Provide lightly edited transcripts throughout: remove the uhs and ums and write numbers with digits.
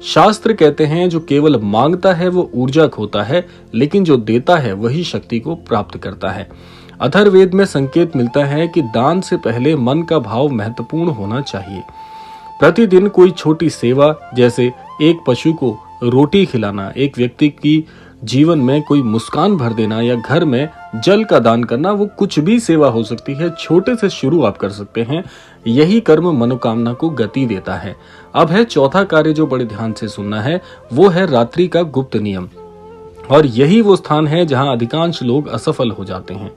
शास्त्र कहते हैं जो केवल मांगता है वो ऊर्जा खोता है, लेकिन जो देता है वही शक्ति को प्राप्त करता है। अथर्ववेद में संकेत मिलता है कि दान से पहले मन का भाव महत्वपूर्ण होना चाहिए। प्रतिदिन कोई छोटी सेवा, जैसे एक पशु को रोटी खिलाना, एक व्यक्ति की जीवन में कोई मुस्कान भर देना या घर में जल का दान करना, वो कुछ भी सेवा हो सकती है। छोटे से शुरू आप कर सकते हैं। यही कर्म मनोकामना को गति देता है। अब है चौथा कार्य जो बड़े ध्यान से सुनना है, वो है रात्रि का गुप्त नियम। और यही वो स्थान है जहां अधिकांश लोग असफल हो जाते हैं।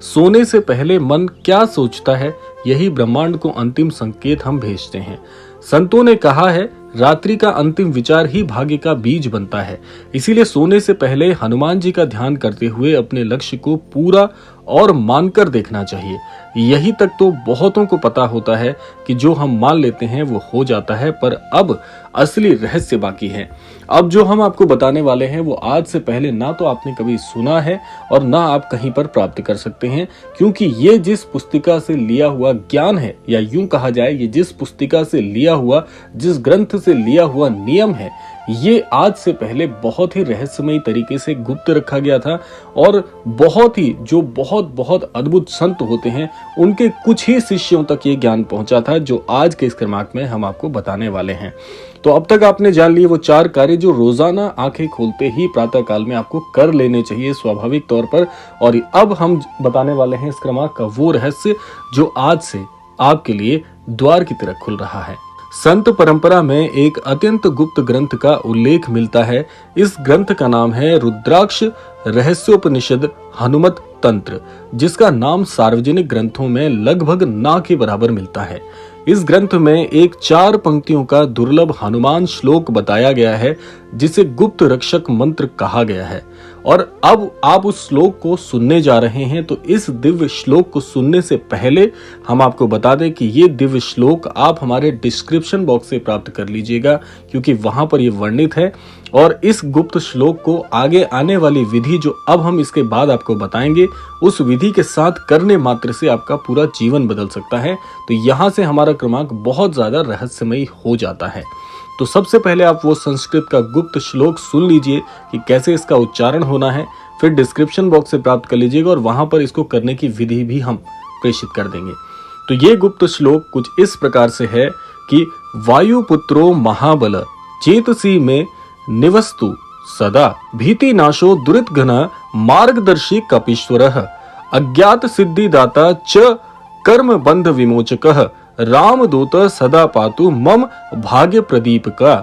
सोने से पहले मन क्या सोचता है, यही ब्रह्मांड को अंतिम संकेत हम भेजते हैं। संतों ने कहा है, रात्रि का अंतिम विचार ही भाग्य का बीज बनता है। इसीलिए सोने से पहले हनुमान जी का ध्यान करते हुए अपने लक्ष्य को पूरा और मानकर देखना चाहिए। यही तक तो बहुतों को पता होता है कि जो हम मान लेते हैं वो हो जाता है, पर अब असली रहस्य बाकी है। अब जो हम आपको बताने वाले हैं वो आज से पहले ना तो आपने कभी सुना है और ना आप कहीं पर प्राप्त कर सकते हैं, क्योंकि ये जिस पुस्तिका से लिया हुआ ज्ञान है, या यूं कहा जाए ये जिस पुस्तिका से लिया हुआ, जिस ग्रंथ से लिया हुआ नियम है, ये आज से पहले बहुत ही रहस्यमयी तरीके से गुप्त रखा गया था। और बहुत अद्भुत संत होते हैं, उनके कुछ ही शिष्यों तक ये ज्ञान पहुंचा था जो आज के इस क्रमांक में हम आपको बताने वाले हैं। तो अब तक आपने जान लिए वो 4 कार्य जो रोजाना आंखें खोलते ही प्रातः काल में आपको कर लेने चाहिए स्वाभाविक तौर पर। और अब हम बताने वाले हैं इस क्रमांक का वो रहस्य जो आज से आपके लिए द्वार की तरह खुल रहा है। संत परंपरा में एक अत्यंत गुप्त ग्रंथ का उल्लेख मिलता है। इस ग्रंथ का नाम है रुद्राक्ष रहस्योपनिषद हनुमत तंत्र, जिसका नाम सार्वजनिक ग्रंथों में लगभग ना के बराबर मिलता है। इस ग्रंथ में एक 4 पंक्तियों का दुर्लभ हनुमान श्लोक बताया गया है, जिसे गुप्त रक्षक मंत्र कहा गया है। और अब आप उस श्लोक को सुनने जा रहे हैं। तो इस दिव्य श्लोक को सुनने से पहले हम आपको बता दें कि ये दिव्य श्लोक आप हमारे डिस्क्रिप्शन बॉक्स से प्राप्त कर लीजिएगा, क्योंकि वहां पर ये वर्णित है। और इस गुप्त श्लोक को आगे आने वाली विधि जो अब हम इसके बाद आपको बताएंगे, उस विधि के साथ करने मात्र से आपका पूरा जीवन बदल सकता है। तो यहाँ से हमारा क्रमांक बहुत ज्यादा रहस्यमयी हो जाता है। तो सबसे पहले आप वो संस्कृत का गुप्त श्लोक सुन लीजिए कि कैसे इसका उच्चारण होना है, फिर डिस्क्रिप्शन बॉक्स से प्राप्त कर लीजिएगा और वहां पर इसको करने की विधि भी हम प्रेषित कर देंगे। तो ये गुप्त श्लोक कुछ इस प्रकार से है कि वायुपुत्रो महाबल चेतसी में निवस्तु सदा भीति नाशो दुरित घन मार्गदर्शी कपीश्वरः अज्ञात सिद्धिदाता च कर्म बंध विमोचकः रामदूत सदा पातु मम भाग्य प्रदीप का।